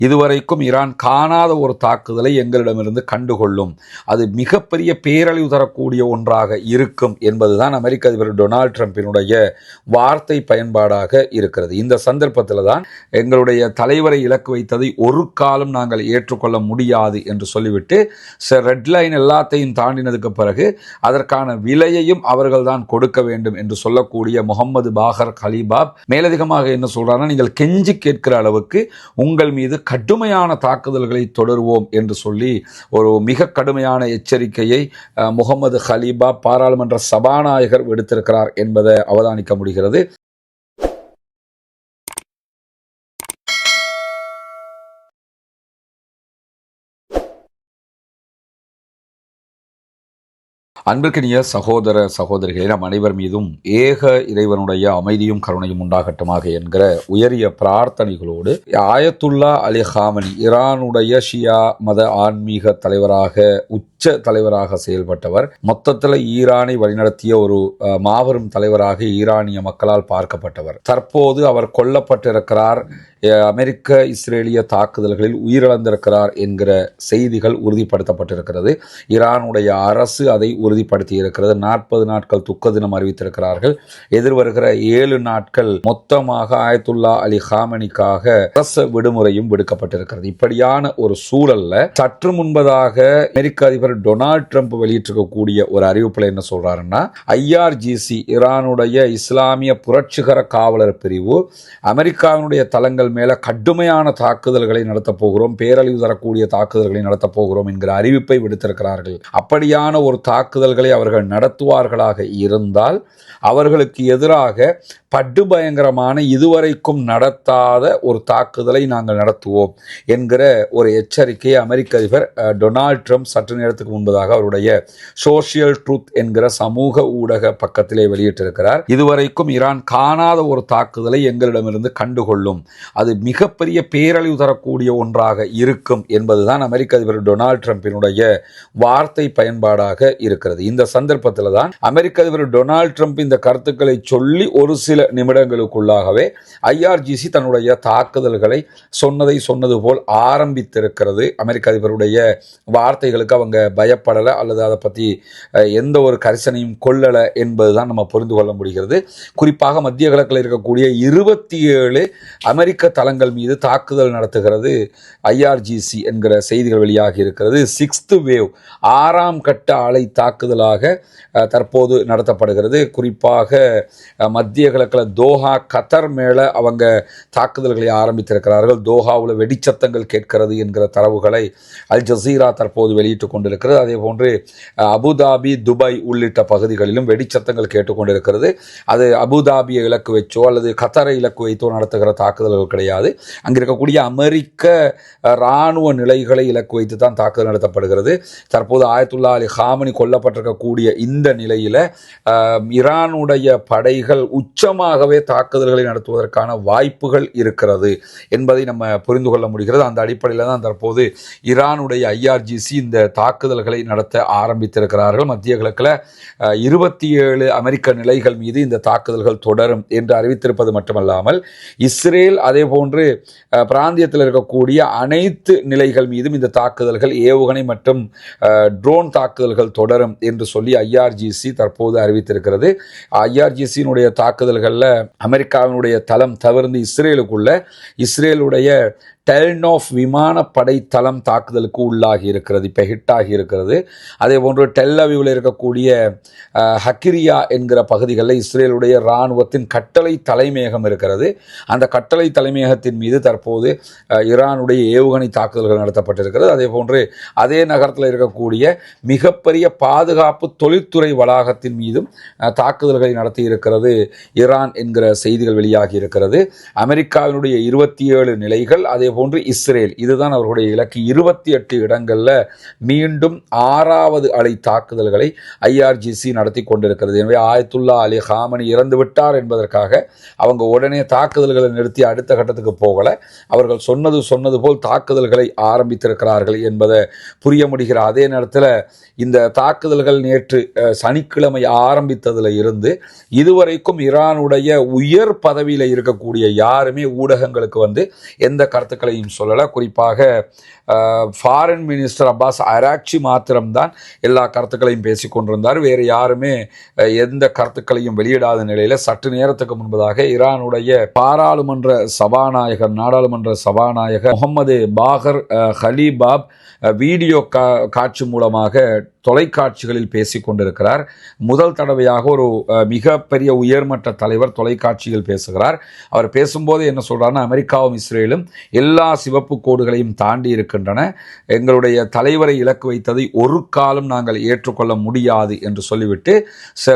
இதுவரைக்கும் ஈரான் காணாத ஒரு தாக்குதலை எங்களிடமிருந்து கண்டுகொள்ளும், அது மிகப்பெரிய பேரழிவு தரக்கூடிய ஒன்றாக இருக்கும் என்பதுதான் அமெரிக்க அதிபர் டொனால்ட் ட்ரம்பினுடைய வார்த்தை பயன்பாடாக இருக்கிறது. இந்த சந்தர்ப்பத்தில் தான் எங்களுடைய தலைவரை இலக்கு வைத்ததை ஒரு காலம் நாங்கள் ஏற்றுக்கொள்ள முடியாது என்று சொல்லிவிட்டு ரெட் லைன் எல்லாத்தையும் தாண்டினதுக்கு பிறகு அதற்கான விலையையும் அவர்கள் தான் கொடுக்க வேண்டும் என்று சொல்லக்கூடிய முகமது பாகர் கலிபாப் மேலதிகமாக என்ன சொல்றாருன்னா, நீங்கள் கெஞ்சி கேட்கிற அளவுக்கு உங்கள் மீது கடுமையான தாக்குதல்களை தொடருவோம் என்று சொல்லி ஒரு மிக கடுமையான எச்சரிக்கையை முகமது கலிபாப் பாராளுமன்ற சபாநாயகர் விடுத்திருக்கிறார் என்பதை அவதானிக்க முடிகிறது. அன்பிற்கினிய சகோதர சகோதரிகளே, நம் அனைவர் மீதும் ஏக இறைவனுடைய அமைதியும் கருணையும் உண்டாகட்டுமாக என்கிற உயரிய பிரார்த்தனைகளோடு ஆயத்துல்லா அலி ஹாமனி ஈரானுடைய ஷியா மத ஆன்மீக தலைவராக உச்ச தலைவராக செயல்பட்டவர், மொத்தத்தில் ஈரானை வழிநடத்திய ஒரு மாபெரும் தலைவராக ஈரானிய மக்களால் பார்க்கப்பட்டவர். தற்போது அவர் கொல்லப்பட்டிருக்கிறார், அமெரிக்க இஸ்ரேலிய தாக்குதல்களில் உயிரிழந்திருக்கிறார் என்கிற செய்திகள் உறுதிப்படுத்தப்பட்டிருக்கிறது. ஈரானுடைய அரசு அதை உறுதிப்படுத்தி இருக்கிறது. 40 நாட்கள் துக்க தினம் அறிவித்திருக்கிறார்கள். எதிர்வருகிற 7 நாட்கள் மொத்தமாக ஆயத்துல்லா அலி ஹாமனிக்காக அரச விடுமுறையும் விடுக்கப்பட்டிருக்கிறது. இப்படியான ஒரு சூழல்ல சற்று முன்பதாக அமெரிக்க அதிபர் டொனால்ட் ட்ரம்ப் வெளியிட்டிருக்கக்கூடிய ஒரு அறிவிப்புல என்ன சொல்றாருன்னா, IRGC ஈரானுடைய இஸ்லாமிய புரட்சிகர காவலர் பிரிவு அமெரிக்காவினுடைய தளங்கள் மேல கடுமையான தாக்குதல்களை நடத்த போகிறோம், பேரழிவு தரக்கூடிய தாக்குதல்களை நடத்த போகிறோம் என்கிற அறிவிப்பை விடுத்திருக்கிறார்கள். அப்படியான ஒரு தாக்குதல்களை அவர்கள் நடத்துவார்களாக இருந்தால் அவர்களுக்கு எதிராக படுபயங்கரமான இதுவரைக்கும் நடத்தாத ஒரு தாக்குதலை நாங்கள் நடத்துவோம் என்கிற ஒரு எச்சரிக்கையை அமெரிக்க அதிபர் டொனால்ட் ட்ரம்ப் சற்று நேரத்துக்கு முன்பதாக அவருடைய சோஷியல் ட்ரூத் என்கிற சமூக ஊடக பக்கத்திலே வெளியிட்டிருக்கிறார். இதுவரைக்கும் ஈரான் காணாத ஒரு தாக்குதலை எங்களிடமிருந்து கண்டுகொள்ளும், அது மிகப்பெரிய பேரழிவு தரக்கூடிய ஒன்றாக இருக்கும் என்பதுதான் அமெரிக்க அதிபர் டொனால்ட் ட்ரம்பினுடைய வார்த்தை பயன்பாடாக இருக்கிறது. இந்த சந்தர்ப்பத்தில் தான் அமெரிக்க அதிபர் டொனால்ட் ட்ரம்ப் இந்த கருத்துக்களை சொல்லி ஒரு சில நிமிடங்களுக்குள்ளாகவே IRGC தன்னுடைய தாக்குதல்களை சொன்னது போல் ஆரம்பித்திருக்கிறது. அமெரிக்க அதிபருடைய வார்த்தைகளுக்கு அவங்க பயப்படலை அல்லது அதை பற்றி எந்த ஒரு கரிசனையும் கொள்ளலை என்பதுதான் நம்ம புரிந்து கொள்ள முடிகிறது. குறிப்பாக மத்திய கிழக்கில் இருக்கக்கூடிய 27 அமெரிக்க தளங்கள் மீது தாக்குதல் நடத்துகிறது IRGC என்கிற செய்திகள் வெளியாகி இருக்கிறது. 6th வேவ் 6ஆம் கட்ட அலை தாக்குதலாக தற்போது நடத்தப்படுகிறது. குறிப்பாக மத்திய கிழக்கில் தோஹா கத்தர் மேலே அவங்க தாக்குதல்களை ஆரம்பித்திருக்கிறார்கள். தோஹாவில் வெடிச்சத்தங்கள் கேட்கிறது என்கிற தரவுகளை அல் ஜசீரா தற்போது வெளியிட்டுக் கொண்டிருக்கிறது. அதே போன்று அபுதாபி, துபாய் உள்ளிட்ட பகுதிகளிலும் வெடிச்சத்தங்கள் கேட்டுக்கொண்டிருக்கிறது. அது அபுதாபியை இலக்கு வச்சோ அல்லது கத்தரை இலக்கு வைத்தோ நடத்துகிற தாக்குதல்கள் கிடையாது. அங்கே இருக்கக்கூடிய அமெரிக்க இராணுவ நிலைகளை இலக்கு வைத்து தான் தாக்குதல் நடத்தப்படுகிறது. தற்போது ஆயத்துல்லா அலி ஹாமனி கொல்லப்பட்டிருக்கக்கூடிய இந்த நிலையில் ஈரானுடைய படைகள் உச்சமாகவே தாக்குதல்களை நடத்துவதற்கான வாய்ப்புகள் இருக்கிறது என்பதை நம்ம புரிந்து கொள்ள முடிகிறது. அந்த அடிப்படையில் தான் தற்போது ஈரானுடைய IRGC இந்த தாக்குதல்களை நடத்த ஆரம்பித்திருக்கிறார்கள். மத்திய கிழக்கில் 27 அமெரிக்க நிலைகள் மீது இந்த தாக்குதல்கள் தொடரும் என்று அறிவித்திருப்பது மட்டுமல்லாமல் இஸ்ரேல் அதே போன்று பிராந்தியத்தில் இருக்கக்கூடிய அனைத்து நிலைகள் மீதும் இந்த தாக்குதல்கள் ஏவுகணை மற்றும் ட்ரோன் தாக்குதல்கள் தொடரும் என்று சொல்லி IRGC தற்போது அறிவித்திருக்கிறது. IRGC-னுடைய தாக்குதல்களில் அமெரிக்காவினுடைய தளம் தவிர்த்து இஸ்ரேலுடைய டெல்னோஃப் விமானப்படை தளம் தாக்குதலுக்கு உள்ளாகி இருக்கிறது, இப்போ ஹிட் ஆகி இருக்கிறது. அதே போன்று டெல்லவிவில் இருக்கக்கூடிய ஹக்கிரியா என்கிற பகுதிகளில் இஸ்ரேலுடைய இராணுவத்தின் கட்டளை தலைமையகம் இருக்கிறது. அந்த கட்டளை தலைமையகத்தின் மீது தற்போது ஈரானுடைய ஏவுகணை தாக்குதல்கள் நடத்தப்பட்டிருக்கிறது. அதே போன்று அதே நகரத்தில் இருக்கக்கூடிய மிகப்பெரிய பாதுகாப்பு தொழில்துறை வளாகத்தின் மீதும் தாக்குதல்களை நடத்தி இருக்கிறது ஈரான் என்கிற செய்திகள் வெளியாகி இருக்கிறது. அமெரிக்காவினுடைய 27 நிலைகள், அதே போன்று இஸ்ரேல், இதுதான் அவர்களுடைய இலக்கு. 28 இடங்களில் மீண்டும் 6வது அலை தாக்குதல்களை IRGC நடத்தி கொண்டிருக்கிறது. எனவே ஆயத்துல்லா அலி ஹாமனி இறந்து விட்டார் என்பதற்காக அவங்க உடனே தாக்குதல்களை நிறுத்தி அடுத்த கட்டத்துக்கு போகல. அவர்கள் சொன்னது போல் தாக்குதல்களை ஆரம்பித்திருக்கிறார்கள் என்பதை புரிய முடிகிற அதே நேரத்தில் இந்த தாக்குதல்கள் நேற்று சனிக்கிழமை ஆரம்பித்ததில் இருந்து இதுவரைக்கும் ஈரானுடைய உயர் பதவியில் இருக்கக்கூடிய யாருமே ஊடகங்களுக்கு எந்த கருத்துக்களை கருத்துக்களையும் சொல்லலை. குறிப்பாக ஃபாரின் மினிஸ்டர் அப்பாஸ் அராக்சி மாத்திரம்தான் எல்லா கருத்துக்களையும் பேசிக்கொண்டிருந்தார். வேறு யாருமே எந்த கருத்துக்களையும் வெளியிடாத நிலையில் சற்று நேரத்துக்கு முன்பதாக ஈரானுடைய நாடாளுமன்ற சபாநாயகர் முகமது பாகர் கலீபாப் வீடியோ காட்சி மூலமாக தொலைக்காட்சிகளில் பேசிக் கொண்டிருக்கிறார். முதல் தடவையாக ஒரு மிகப்பெரிய உயர்மட்ட தலைவர் தொலைக்காட்சியில் பேசுகிறார். அவர் பேசும்போது என்ன சொல்றாருன்னா, அமெரிக்காவும் இஸ்ரேலும் எல்லா சிவப்பு கோடுகளையும் தாண்டி இருக்கின்றன, எங்களுடைய தலைவரை இலக்கு வைத்ததை ஒரு காலம் நாங்கள் ஏற்றுக்கொள்ள முடியாது என்று சொல்லிவிட்டு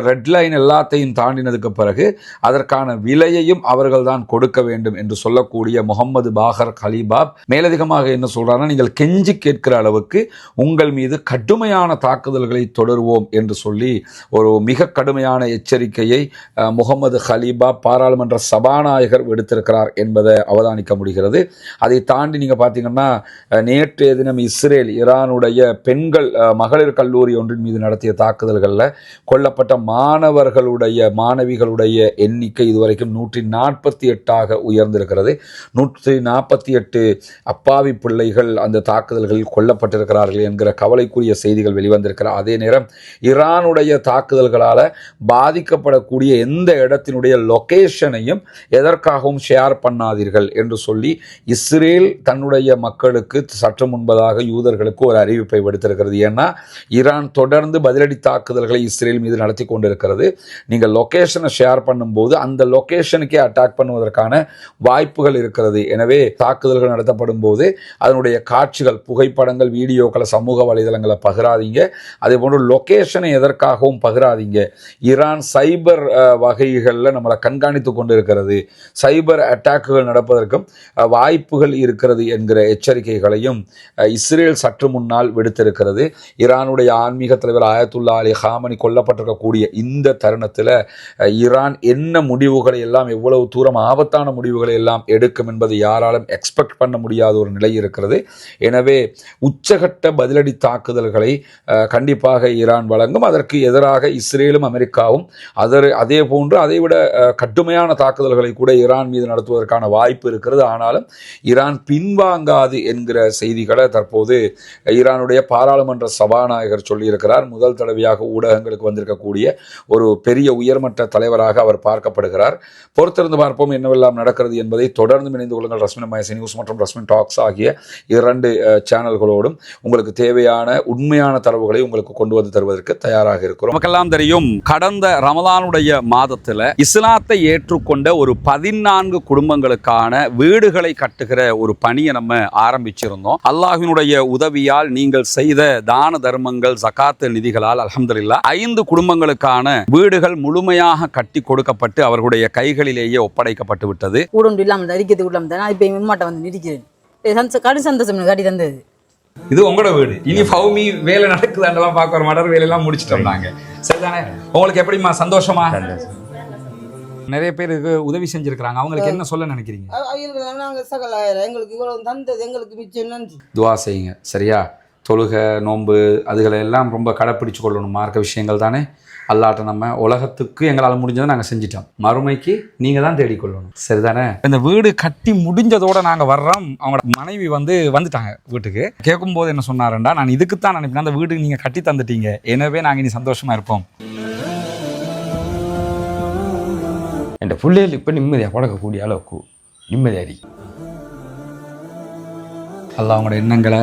ரெட் லைன் எல்லாத்தையும் தாண்டினதுக்கு பிறகு அதற்கான விலையையும் அவர்கள் தான் கொடுக்க வேண்டும் என்று சொல்லக்கூடிய முகமது பாகர் கலீபாப் மேலதிகமாக என்ன சொல்றாருன்னா, நீங்கள் கெஞ்சி கேட்கிற அளவுக்கு உங்கள் மீது கடுமையான தாக்குதல்களை தொடருவோம் என்று சொல்லி ஒரு மிக கடுமையான எச்சரிக்கையை முகமது கலீபா பாராளுமன்ற சபாநாயகர் விடுத்திருக்கிறார் என்பதை அவதானிக்க முடிகிறது. அதை தாண்டி நீங்க பார்த்தீங்கன்னா, நேற்றைய தினம் இஸ்ரேல் ஈரானுடைய மகளிர் கல்லூரி ஒன்றின் மீது நடத்திய தாக்குதல்களில் கொல்லப்பட்ட மாணவிகளுடைய எண்ணிக்கை இதுவரைக்கும் 148 உயர்ந்திருக்கிறது. 148 அப்பாவி பிள்ளைகள் அந்த தாக்குதல்களில் கொல்லப்பட்டிருக்கிறார்கள் என்கிற கவலைக்குரிய செய்திகள் வெளிவந்திருக்கிற அதே நேரம் ஈரானுடைய தாக்குதல்களால் பாதிக்கப்படக்கூடிய எந்த இடத்தினுடைய லொகேஷனையும் எதற்காகவும் ஷேர் பண்ணாதீர்கள் என்று சொல்லி இஸ்ரேல் தன்னுடைய மக்களுக்கு சற்று முன்பதாக யூதர்களுக்கு ஒரு அறிவிப்பை விடுத்திருக்கிறது. ஏன்னா ஈரான் தொடர்ந்து பதிலடி தாக்குதல்களை இஸ்ரேல் மீது நடத்தி கொண்டிருக்கிறது. நீங்கள் லொகேஷனை ஷேர் பண்ணும்போது அந்த லொகேஷனுக்கே அட்டாக் பண்ணுவதற்கான வாய்ப்புகள் இருக்கிறது. எனவே தாக்குதல்கள் நடத்தப்படும் போது அதனுடைய காட்சிகள், புகைப்படங்கள், வீடியோக்களை சமூக வலைதளங்களை பகிராதீங்க. அதே போன்று லொகேஷனை எதற்காகவும் பகிராதீங்க. ஈரான் சைபர் வகைகளில் நம்மளை கண்காணித்து கொண்டு இருக்கிறது, சைபர் அட்டாக்குகள் நடப்பதற்கும் வாய்ப்புகள் இருக்கிறது என்கிற எச்சரிக்கைகளையும் இஸ்ரேல் சற்று முன்னால் விடுத்திருக்கிறது. ஈரானுடைய ஆன்மீக தலைவர் ஆயத்துல்லா அலி ஹாமனி கொல்லப்பட்டிருக்கக்கூடிய இந்த தருணத்தில் ஈரான் என்ன முடிவுகளை எல்லாம், எவ்வளவு தூரம் ஆபத்தான முடிவுகளை எல்லாம் எடுக்கும் என்பதை யாராலும் எக்ஸ்பெக்ட் பண்ண முடியாத ஒரு நிலை இருக்கிறது. எனவே உச்சகட்ட பதிலடி தாக்குதல்களை கண்டிப்பாக ஈரான் வழங்கும். அதற்கு எதிராக இஸ்ரேலும் அமெரிக்காவும் அதே போன்று அதைவிட கடுமையான தாக்குதல்களை கூட ஈரான் மீது நடத்துவதற்கான வாய்ப்பு இருக்கிறது. ஆனாலும் ஈரான் பின்வாங்காது என்கிற செய்திகளை தற்போது ஈரானுடைய பாராளுமன்ற சபாநாயகர் சொல்லியிருக்கிறார். முதல் தடவையாக ஊடகங்களுக்கு வந்திருக்கக்கூடிய ஒரு பெரிய உயர்மட்ட தலைவராக அவர் பார்க்கப்படுகிறார். பொறுத்திருந்து பார்ப்போம் என்னவெல்லாம் நடக்கிறது என்பதை. தொடர்ந்து இணைந்து கொள்ளுங்கள். ரஸ்மின் மைசி நியூஸ் மற்றும் ரஸ்மின் டாக்ஸ் ஆகிய 2 சேனல்களோடும் உங்களுக்கு தேவையான உண்மையான தரவுகளை உங்களுக்கு கொண்டு வந்து தருவதற்கு தயாராக இருக்கிறோம். நமக்கெல்லாம் தெரியும், கடந்த ரமலானுடைய மாதத்தில் இஸ்லாத்தை ஏற்றுக்கொண்ட ஒரு 14 குடும்பங்களுக்கான வீடுகளை கட்டுகிற ஒரு பணியை நம்ம ஆரம்பிச்சிருந்தோம். அல்லாஹ்வினுடைய உதவியால் நீங்கள் செய்த தான தர்மங்கள், ஜகாத் நிதிகளால் அல்ஹம்துலில்லாஹ் 5 குடும்பங்களுக்கான வீடுகள் முழுமையாக கட்டி கொடுக்கப்பட்டு அவர்களுடைய கைகளிலேயே ஒப்படைக்கப்பட்டு விட்டது. இது உங்களோட வீடு. இனி ஃபௌமி வேலை நடக்குதாண்டெல்லாம் பார்க்க வர மாட்டார். வேலையெல்லாம் முடிச்சிட்டோம் நாங்க. சரிதானே? உங்களுக்கு எப்படிமா சந்தோஷமா? நிறைய பேருக்கு உதவி செஞ்சிருக்கிறாங்க. அவங்களுக்கு என்ன சொல்ல நினைக்கிறீங்க? துவா செய்யுங்க. சரியா? தொழுகை, நோன்பு அதுகளை எல்லாம் ரொம்ப கடைப்பிடிச்சு கொள்ளணும். மார்க்க விஷயங்கள் தானே. அல்லாட்ட நம்ம உலகத்துக்கு எங்களால் முடிஞ்சதை நாங்கள் செஞ்சிட்டோம். மறுமைக்கு நீங்கள் தான் தேடிக்கொள்ளணும். சரிதானே? இந்த வீடு கட்டி முடிஞ்சதோட நாங்கள் வர்றோம். அவங்களோட மனைவி வந்துட்டாங்க வீட்டுக்கு. கேட்கும்போது என்ன சொன்னாருண்டா, நான் இதுக்கு தான் நினைப்பேன், அந்த வீட்டுக்கு நீங்கள் கட்டி தந்துட்டீங்க, எனவே நாங்கள் இனி சந்தோஷமாக இருப்போம். என் பிள்ளைகள் இப்போ நிம்மதியாக பழக்கக்கூடிய அளவுக்கு நிம்மதியாரி அல்லாஹ் அவங்களோட எண்ணங்களை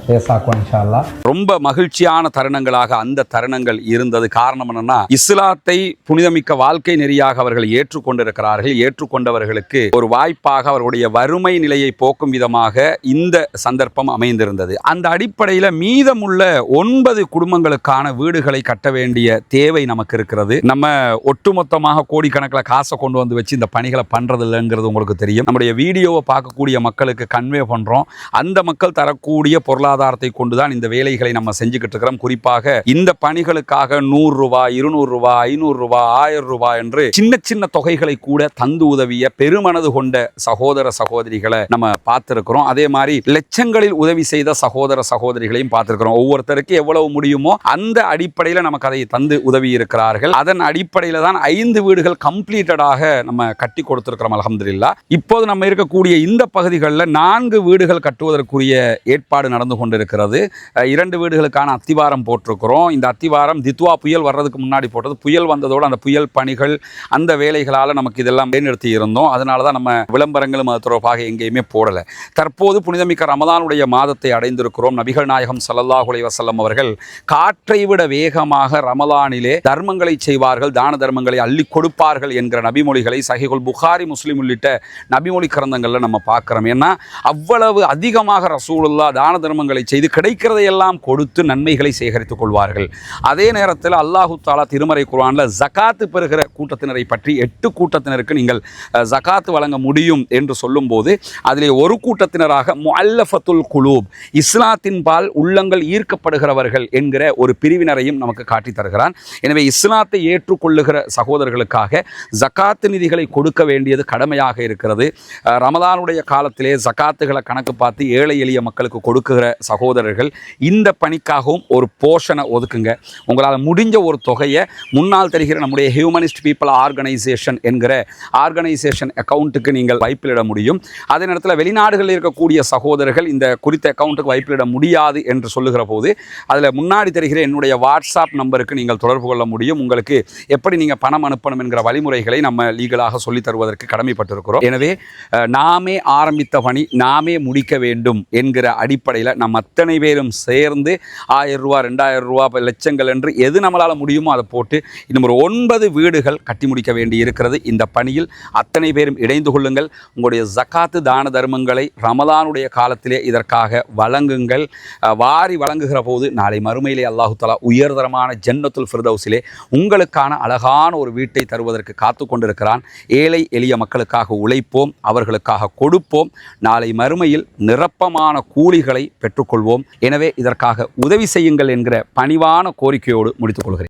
பேசாக்குவான் இன்ஷா அல்லாஹ். ரொம்ப மகிழ்ச்சியான தருணங்களாக அந்த தருணங்கள் இருந்தது. காரணம் என்னன்னா, இஸ்லாத்தை புனிதமிக்க வாழ்க்கை நெறியாக அவர்கள் ஏற்றுக்கொண்டிருக்கிறார்கள். ஏற்றுக்கொண்டவர்களுக்கு ஒரு வாய்ப்பாக அவர்களுடைய வறுமை நிலையை போக்கும் விதமாக இந்த சந்தர்ப்பம் அமைந்திருந்தது. அந்த அடிப்படையில் மீதமுள்ள 9 குடும்பங்களுக்கான வீடுகளை கட்ட வேண்டிய தேவை நமக்கு இருக்கிறது. நம்ம ஒட்டுமொத்தமாக கோடிக்கணக்கில் காசை கொண்டு வந்து வச்சு இந்த பணிகளை பண்றது இல்லைங்கிறது உங்களுக்கு தெரியும். நம்முடைய வீடியோவை பார்க்கக்கூடிய மக்களுக்கு கன்வே பண்றோம். அந்த மக்கள் தரக்கூடிய பொருளாதாரத்தை கொண்டுதான் இந்த வேலைகளை நம்ம செஞ்சுக்கிட்டு இருக்கிறோம். குறிப்பாக இந்த பணிகளுக்காக 100 ரூபாய், 200 ரூபாய், 500 ரூபாய், 1000 ரூபாய் என்று சின்ன சின்ன தொகைகளை கூட தந்து உதவிய பெருமனது கொண்ட சகோதர சகோதரிகளை நம்ம பார்த்திருக்கிறோம். அதே மாதிரி லட்சங்களில் உதவி செய்த சகோதர சகோதரிகளையும் பார்த்திருக்கிறோம். ஒவ்வொருத்தருக்கு எவ்வளவு முடியுமோ அந்த அடிப்படையில் நமக்கு அதை தந்து உதவி இருக்கிறார்கள். அதன் அடிப்படையில் தான் 5 வீடுகள் கம்ப்ளீட்டடாக நம்ம கட்டி கொடுத்திருக்கிறோம் அல்ஹம்துலில்லாஹ். இப்போது நம்ம இருக்கக்கூடிய இந்த பகுதிகளில் 4 வீடுகள் கட்டுவதற்குரிய ஏற்பாடு நடந்து கொண்டிருக்கிறது. 2 வீடுகளுக்கான அத்திவாரம் போட்டிருக்கிறோம். இந்த அத்திவாரம் தித்வா புயல் வர்றதுக்கு முன்னாடி போட்டது. புயல் வந்ததோடு அந்த புயல் பணிகள் அந்த வேலைகளால் நமக்கு இதெல்லாம் நிறுத்தி இருந்தோம். அதனால தான் நம்ம விளம்பரங்களும் அது தொடர்பாக எங்கேயுமே போடலை. தற்போது புனிதமிக்க ரமதானுடைய மாதத்தை அடைந்திருக்கிறோம். நபிகள் நாயகம் ஸல்லல்லாஹு அலைஹி வஸல்லம் அவர்கள் காற்றை விட வேகமாக ரமலானிலே தர்மங்களை செய்வார்கள், தான தர்மங்களை அள்ளி கொடுப்பார்கள் என்கிற நபிமொழிகளை சஹீஹுல் புகாரி, முஸ்லிம் உள்ளிட்ட நபிமொழி கிரந்தங்களில் நம்ம பார்க்குறோம். ஏன்னா அவ்வளவு அதிகமாக ரசூலுல்லாஹ் தான தர்மங்களை செய்து கிடைக்கிறதையெல்லாம் கொடுத்து நன்மைகளை சேகரித்துக் கொள்வார்கள். அதே நேரத்தில் அல்லாஹு தஆலா திருமறை குர்ஆனில் ஜகாத்து பெறுகிற கூட்டத்தினரை பற்றி 8 கூட்டத்தினருக்கு நீங்கள் ஜகாத்து வழங்க முடியும் என்று சொல்லும்போது அதிலே ஒரு கூட்டத்தினராக முஅல்லஃபத்துல் குலூப், இஸ்லாத்தின் பால் உள்ளங்கள் ஈர்க்கப்படுகிறவர்கள் என்கிற ஒரு பிரிவினரையும் நமக்கு காட்டி தருகிறான். எனவே இஸ்லாத்தை ஏற்றுக்கொள்ளுகிற சகோதரர்களுக்காக ஜகாத்து நிதிகளை கொடுக்க வேண்டியது கடமையாக இருக்கிறது. ரமலானுடைய காலத்திலே ஜகாத்துகளை கணக்கு பார்த்து ஏழை எளிய மக்களுக்கு கொடுக்குகிற சகோதரர்கள் இந்த பணிக்காகவும் ஒரு போர்ஷனை ஒதுக்குங்க. உங்களால் முடிஞ்ச ஒரு தொகையை முன்னால் தெரிகிற நம்முடைய ஹியூமனிஸ்ட் பீப்புள் ஆர்கனைசேஷன் என்கிற ஆர்கனைசேஷன் அக்கௌண்ட்டுக்கு நீங்கள் வைப்பிலிட முடியும். அதே நேரத்தில் வெளிநாடுகளில் இருக்கக்கூடிய சகோதரர்கள் இந்த குறித்த அக்கௌண்ட்டுக்கு வைப்பிலிட முடியாது என்று சொல்லுகிற போது அதில் முன்னாடி தெரிகிற என்னுடைய வாட்ஸ்அப் நம்பருக்கு நீங்கள் தொடர்பு கொள்ள முடியும். உங்களுக்கு எப்படி நீங்கள் பணம் அனுப்பணும் என்கிற வழிமுறைகளை நம்ம லீகலாக சொல்லித் தருவதற்கு கடமைப்பட்டிருக்கிறோம். எனவே நாமே ஆரம்பித்த பணி நாமே முடிக்க வேண்டும் என்கிற அடிப்படையில் நம்ம அத்தனை பேரும் சேர்ந்து 1000 ரூபா, 2000 ரூபா, லட்சங்கள் என்று எது நம்மளால் முடியுமோ அதை போட்டு இன்னும் ஒரு 9 வீடுகள் கட்டி முடிக்க வேண்டி இருக்கிறது. இந்த பணியில் அத்தனை பேரும் இணைந்து கொள்ளுங்கள். உங்களுடைய ஜகாத்து தான தர்மங்களை ரமலானுடைய காலத்திலே இதற்காக வழங்குங்கள். வாரி வழங்குகிற போது நாளை மறுமையிலே அல்லாஹு தஆலா உயர்தரமான ஜன்னத்துல் ஃபிர்தௌஸிலே உங்களுக்கான அழகான ஒரு வீட்டை தருவதற்கு காத்து கொண்டிருக்கிறான். ஏழை எளிய மக்களுக்காக உழைப்போம், அவர்களுக்காக கொடுப்போம். நாளை மறுமையில் நிரப்பமான கூலிகளை பெற்றுக்கொள்வோம். எனவே இதற்காக உதவி செய்யுங்கள் என்கிற பணிவான கோரிக்கையோடு முடித்துக் கொள்கிறேன்.